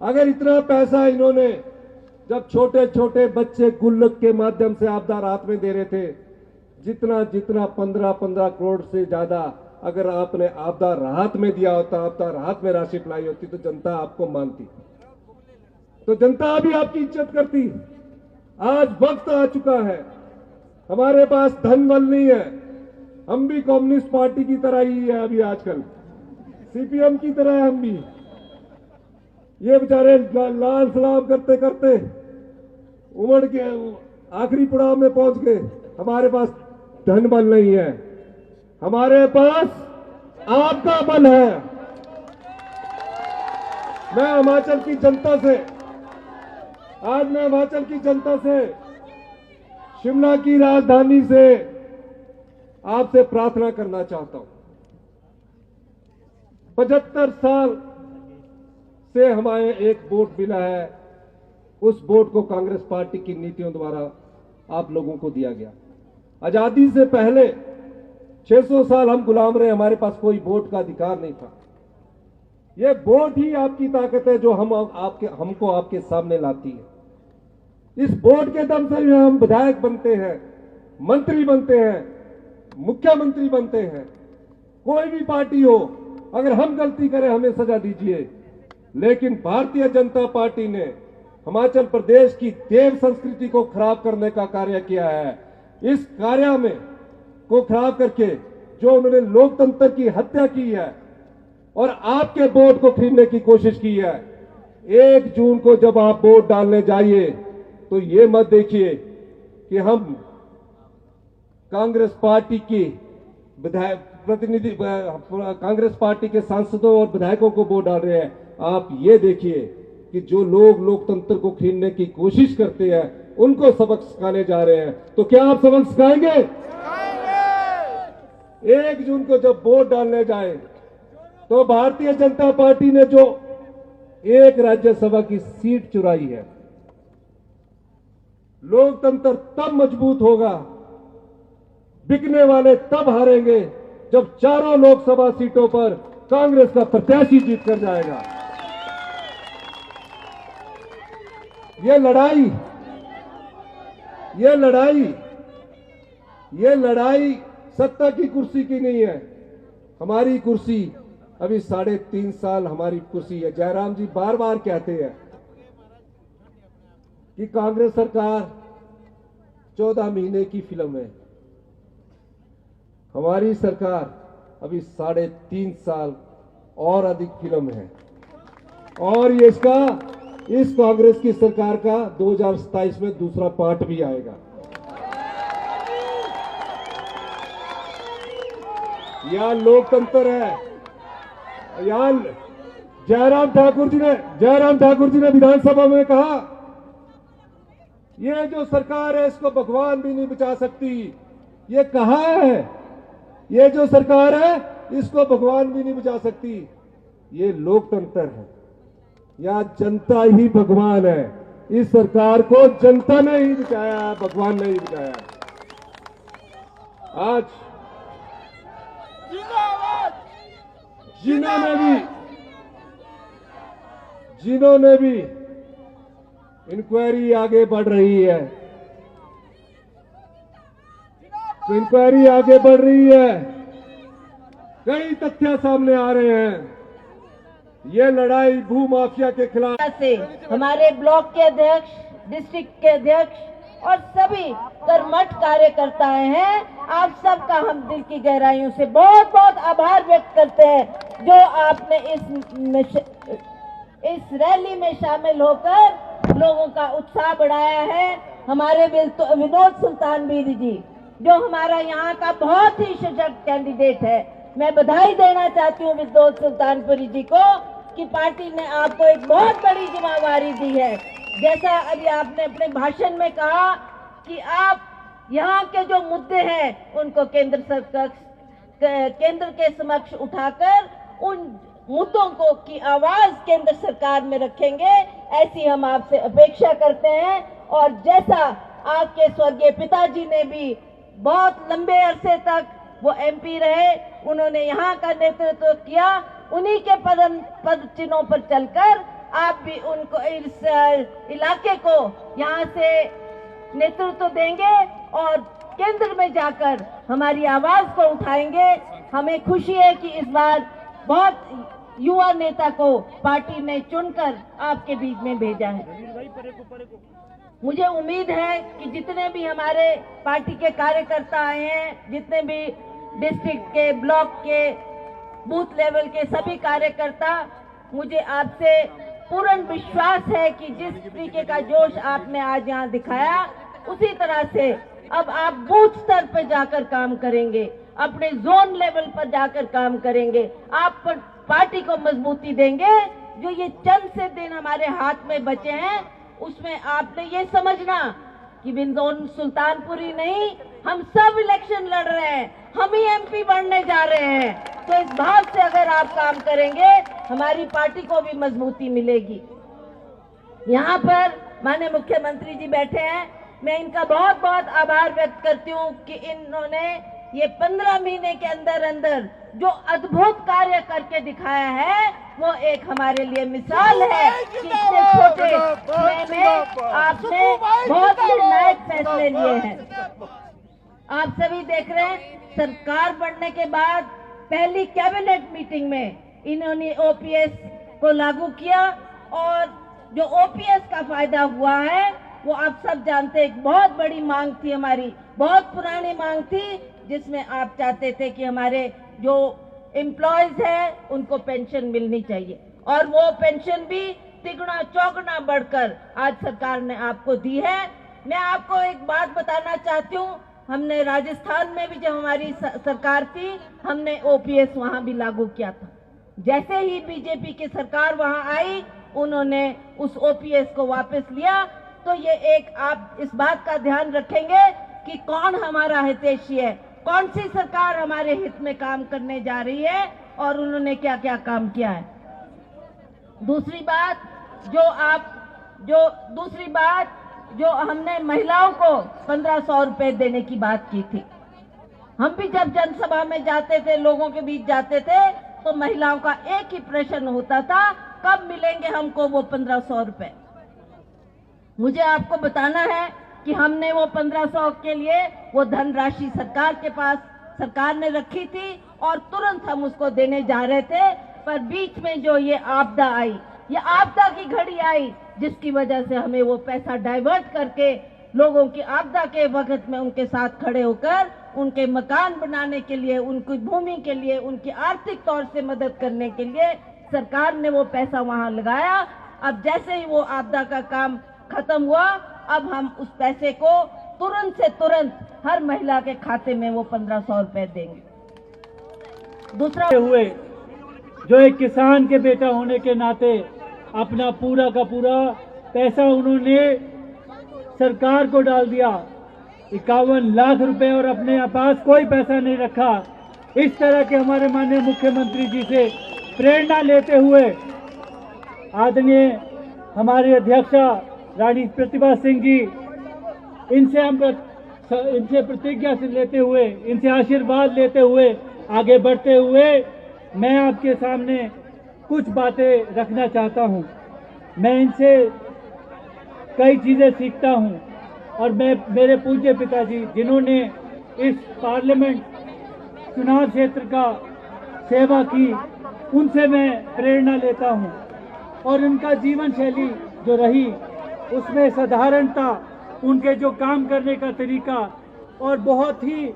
अगर इतना पैसा इन्होंने जब छोटे छोटे बच्चे गुल्लक के माध्यम से आपदा राहत में दे रहे थे, जितना जितना 15-15 करोड़ से ज्यादा अगर आपने आपदा राहत में दिया होता, आपदा राहत में राशि लाई होती तो जनता आपको मानती, तो जनता भी आपकी इज्जत करती। आज वक्त आ चुका है, हमारे पास धन बल नहीं है, हम भी कम्युनिस्ट पार्टी की तरह ही है, अभी आजकल सीपीएम की तरह है हम भी। ये बेचारे लाल सलाम करते करते उमड़ के आखिरी पड़ाव में पहुंच गए। हमारे पास धन बल नहीं है, हमारे पास आपका बल है। मैं हिमाचल की जनता से, आज मैं हिमाचल की जनता से, शिमला की राजधानी से आपसे प्रार्थना करना चाहता हूं। 75 साल से हमारे एक वोट मिला है, उस वोट को कांग्रेस पार्टी की नीतियों द्वारा आप लोगों को दिया गया। आजादी से पहले 600 साल हम गुलाम रहे, हमारे पास कोई वोट का अधिकार नहीं था। यह वोट ही आपकी ताकत है जो हमको आपके सामने लाती है। इस वोट के दम से हम विधायक बनते हैं, मंत्री बनते हैं, मुख्यमंत्री बनते हैं। कोई भी पार्टी हो, अगर हम गलती करें हमें सजा दीजिए, लेकिन भारतीय जनता पार्टी ने हिमाचल प्रदेश की देव संस्कृति को खराब करने का कार्य किया है। इस कार्य में को खराब करके जो उन्होंने लोकतंत्र की हत्या की है और आपके वोट को खरीदने की कोशिश की है। 1 जून को जब आप वोट डालने जाइए तो ये मत देखिए कि हम कांग्रेस पार्टी की विधायक प्रतिनिधि, कांग्रेस पार्टी के सांसदों और विधायकों को वोट डाल रहे हैं। आप ये देखिए कि जो लोग लोकतंत्र को खरीदने की कोशिश करते हैं उनको सबक सिखाने जा रहे हैं। तो क्या आप सबक सिखाएंगे? 1 जून को जब वोट डालने जाए तो भारतीय जनता पार्टी ने जो एक राज्यसभा की सीट चुराई है, लोकतंत्र तब मजबूत होगा, बिकने वाले तब हारेंगे जब चारों लोकसभा सीटों पर कांग्रेस का प्रत्याशी जीत कर जाएगा। ये लड़ाई सत्ता की कुर्सी की नहीं है। हमारी कुर्सी अभी 3.5 साल हमारी कुर्सी है। जयराम जी बार बार कहते हैं कि कांग्रेस सरकार 14 महीने की फिल्म है। हमारी सरकार अभी 3.5 साल और अधिक फिल्म है, और ये इस कांग्रेस की सरकार का 2027 में दूसरा पार्ट भी आएगा। यहां लोकतंत्र है। यहां जयराम ठाकुर जी ने विधानसभा में कहा, ये जो सरकार है इसको भगवान भी नहीं बचा सकती। ये कहा है, ये जो सरकार है इसको भगवान भी नहीं बचा सकती। ये लोकतंत्र है, या जनता ही भगवान है। इस सरकार को जनता ने ही बचाया, भगवान ने ही बचाया। आज जिन्होंने भी इंक्वायरी आगे बढ़ रही है, कई तथ्य सामने आ रहे हैं। ये लड़ाई भू माफिया के खिलाफ से हमारे ब्लॉक के अध्यक्ष, डिस्ट्रिक्ट के अध्यक्ष और सभी कर्मठ कार्यकर्ता हैं, आप सबका हम दिल की गहराइयों से बहुत बहुत आभार व्यक्त करते हैं जो आपने इस रैली में शामिल होकर लोगों का उत्साह बढ़ाया है। हमारे विनोद सुल्तानवीर जी जो हमारा यहाँ का बहुत ही सशक्त कैंडिडेट है, मैं बधाई देना चाहती हूँ विनोद सुल्तानपुरी जी को कि पार्टी ने आपको एक बहुत बड़ी जिम्मेदारी दी है। जैसा अभी आपने अपने भाषण में कहा कि आप यहाँ के जो मुद्दे हैं उनको केंद्र के समक्ष उठाकर उन मुद्दों को की आवाज केंद्र सरकार में रखेंगे, ऐसी हम आपसे अपेक्षा करते हैं। और जैसा आपके स्वर्गीय पिताजी ने भी बहुत लंबे अरसे तक वो एमपी रहे, उन्होंने यहाँ का नेतृत्व किया, उन्हीं के पद चिन्हों पर चलकर आप भी उनको इस इलाके को यहाँ से नेतृत्व देंगे और केंद्र में जाकर हमारी आवाज को उठाएंगे। हमें खुशी है कि इस बार बहुत युवा नेता को पार्टी ने चुनकर आपके बीच में भेजा है। मुझे उम्मीद है कि जितने भी हमारे पार्टी के कार्यकर्ता आए हैं, जितने भी डिस्ट्रिक्ट के, ब्लॉक के, बूथ लेवल के सभी कार्यकर्ता, मुझे आपसे पूर्ण विश्वास है कि जिस तरीके का जोश आपने आज यहाँ दिखाया, उसी तरह से अब आप बूथ स्तर पर जाकर काम करेंगे, अपने जोन लेवल पर जाकर काम करेंगे, आप पार्टी को मजबूती देंगे। जो ये चंद से दिन हमारे हाथ में बचे हैं, उसमें आपने ये समझना कि बिंदौन सुल्तानपुरी नहीं, हम सब इलेक्शन लड़ रहे हैं, हम ही एमपी बनने जा रहे हैं। तो इस भाव से अगर आप काम करेंगे, हमारी पार्टी को भी मजबूती मिलेगी। यहाँ पर माननीय मुख्यमंत्री जी बैठे हैं, मैं इनका बहुत बहुत आभार व्यक्त करती हूँ कि इन्होंने ये 15 महीने के अंदर अंदर जो अद्भुत कार्य करके दिखाया है, वो एक हमारे लिए मिसाल है कि इतने छोटे समय में आपने बहुत निर्णायक फैसले लिए हैं। आप सभी देख रहे हैं, सरकार बनने के बाद पहली कैबिनेट मीटिंग में इन्होंने ओपीएस को लागू किया और जो ओपीएस का फायदा हुआ है वो आप सब जानते हैं। एक बहुत बड़ी मांग थी हमारी, बहुत पुरानी मांग थी, जिसमें आप चाहते थे कि हमारे जो एम्प्लॉयज है उनको पेंशन मिलनी चाहिए, और वो पेंशन भी तिगुना चौगुना बढ़कर आज सरकार ने आपको दी है। मैं आपको एक बात बताना चाहती हूँ, हमने राजस्थान में भी जब हमारी सरकार थी, हमने ओपीएस वहां भी लागू किया था। जैसे ही बीजेपी की सरकार वहां आई, उन्होंने उस ओपीएस को वापस लिया। तो ये एक आप इस बात का ध्यान रखेंगे कि कौन हमारा हितैषी है, कौन सी सरकार हमारे हित में काम करने जा रही है और उन्होंने क्या क्या काम किया है। दूसरी बात जो हमने महिलाओं को 1500 रुपए देने की बात की थी। हम भी जब जनसभा में जाते थे, लोगों के बीच जाते थे, तो महिलाओं का एक ही प्रश्न होता था, कब मिलेंगे हमको वो 1500 रुपए। मुझे आपको बताना है कि हमने वो 1500 के लिए वो धनराशि सरकार ने रखी थी और तुरंत हम उसको देने जा रहे थे। पर बीच में जो ये आपदा आई, ये आपदा की घड़ी आई, जिसकी वजह से हमें वो पैसा डाइवर्ट करके लोगों की आपदा के वक्त में उनके साथ खड़े होकर उनके मकान बनाने के लिए, उनकी भूमि के लिए, उनकी आर्थिक तौर से मदद करने के लिए सरकार ने वो पैसा वहां लगाया। अब जैसे ही वो आपदा का काम खत्म हुआ, अब हम उस पैसे को तुरंत से तुरंत हर महिला के खाते में वो 1500 रुपए देंगे। दूसरा हुए जो एक किसान के बेटा होने के नाते अपना पूरा का पूरा पैसा उन्होंने सरकार को डाल दिया, 51 लाख रुपए, और अपने पास कोई पैसा नहीं रखा। इस तरह के हमारे माननीय मुख्यमंत्री जी से प्रेरणा लेते हुए आदरणीय हमारी अध्यक्षा रानी प्रतिभा सिंह जी, इनसे प्रतिज्ञा से लेते हुए, इनसे आशीर्वाद लेते हुए, आगे बढ़ते हुए मैं आपके सामने कुछ बातें रखना चाहता हूं। मैं इनसे कई चीजें सीखता हूं और मेरे पूज्य पिताजी जिन्होंने इस पार्लियामेंट चुनाव क्षेत्र का सेवा की, उनसे मैं प्रेरणा लेता हूं। और उनका जीवन शैली जो रही, उसमें साधारणता, उनके जो काम करने का तरीका और बहुत ही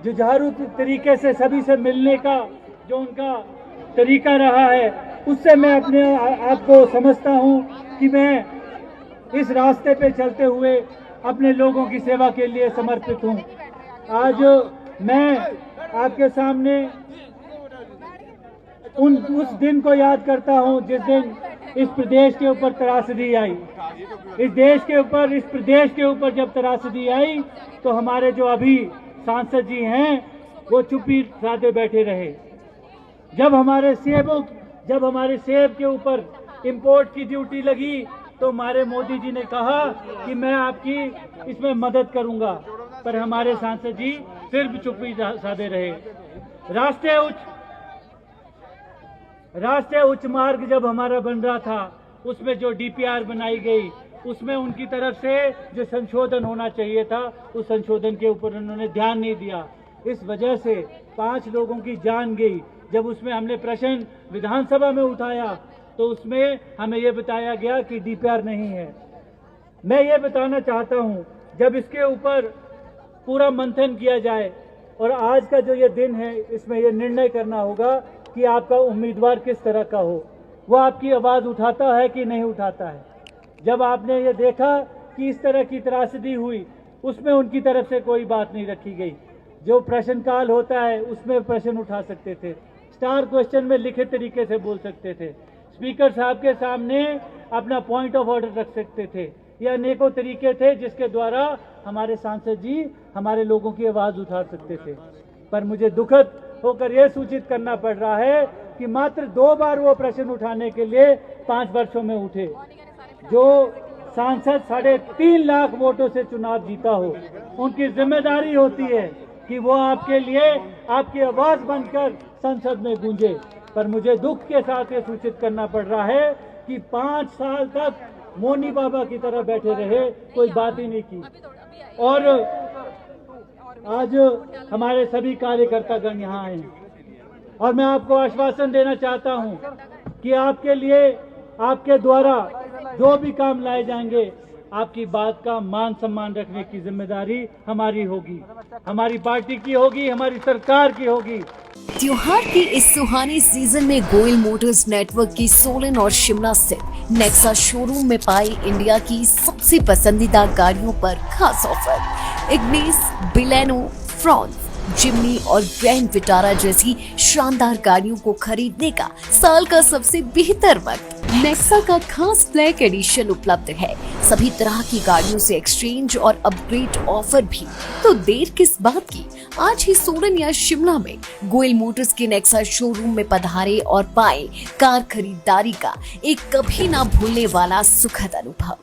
जुझारू तरीके से सभी से मिलने का जो उनका तरीका रहा है, उससे मैं अपने आप को समझता हूं कि मैं इस रास्ते पे चलते हुए अपने लोगों की सेवा के लिए समर्पित हूं। आज मैं आपके सामने उस दिन को याद करता हूं जिस दिन इस प्रदेश के ऊपर त्रासदी आई। इस प्रदेश के ऊपर जब त्रासदी आई तो हमारे जो अभी सांसद जी हैं वो चुप्पी साधे बैठे रहे। जब हमारे सेब के ऊपर इंपोर्ट की ड्यूटी लगी तो हमारे मोदी जी ने कहा कि मैं आपकी इसमें मदद करूंगा, पर हमारे सांसद जी फिर भी चुप्पी साधे रहे। राष्ट्रीय उच्च मार्ग जब हमारा बन रहा था उसमें जो डीपीआर बनाई गई, उसमें उनकी तरफ से जो संशोधन होना चाहिए था, उस संशोधन के ऊपर उन्होंने ध्यान नहीं दिया। इस वजह से 5 लोगों की जान गई। जब उसमें हमने प्रश्न विधानसभा में उठाया तो उसमें हमें यह बताया गया कि डीपीआर नहीं है। मैं ये बताना चाहता हूं, जब इसके ऊपर पूरा मंथन किया जाए और आज का जो ये दिन है, इसमें ये निर्णय करना होगा कि आपका उम्मीदवार किस तरह का हो, वो आपकी आवाज उठाता है कि नहीं उठाता है। जब आपने ये देखा कि इस तरह की त्रासदी हुई, उसमें उनकी तरफ से कोई बात नहीं रखी गई। जो प्रश्नकाल होता है उसमें प्रश्न उठा सकते थे, स्टार क्वेश्चन में लिखित तरीके से बोल सकते थे, स्पीकर साहब के सामने अपना पॉइंट ऑफ ऑर्डर रख सकते थे। ये अनेकों तरीके थे जिसके द्वारा हमारे सांसद जी हमारे लोगों की आवाज उठा सकते थे। पर मुझे दुखद होकर यह सूचित करना पड़ रहा है कि मात्र 2 बार वो प्रश्न उठाने के लिए 5 वर्षों में उठे। जो सांसद 3.5 लाख वोटों से चुनाव जीता हो, उनकी जिम्मेदारी होती है कि वो आपके लिए आपकी आवाज बनकर संसद में गूंजे। पर मुझे दुख के साथ ये सूचित करना पड़ रहा है कि 5 साल तक मोनी बाबा की तरह बैठे रहे, कोई बात ही नहीं की। और आज हमारे सभी कार्यकर्तागण यहाँ आए और मैं आपको आश्वासन देना चाहता हूँ कि आपके लिए, आपके द्वारा जो भी काम लाए जाएंगे, आपकी बात का मान सम्मान रखने की जिम्मेदारी हमारी होगी, हमारी पार्टी की होगी, हमारी सरकार की होगी। त्योहार के इस सुहाने सीजन में गोयल मोटर्स नेटवर्क की सोलन और शिमला स्थित नेक्सा शोरूम में पाए इंडिया की सबसे पसंदीदा गाड़ियों पर खास ऑफर। इग्निस, बिलेनो, फ्रॉन्स, जिम्नी और ग्रैंड विटारा जैसी शानदार गाड़ियों को खरीदने का साल का सबसे बेहतर वक्त। नेक्सा का खास ब्लैक एडिशन उपलब्ध है। सभी तरह की गाड़ियों से एक्सचेंज और अपग्रेड ऑफर भी। तो देर किस बात की, आज ही सोलन या शिमला में गोयल मोटर्स के नेक्सा शोरूम में पधारे और पाए कार खरीदारी का एक कभी ना भूलने वाला सुखद अनुभव।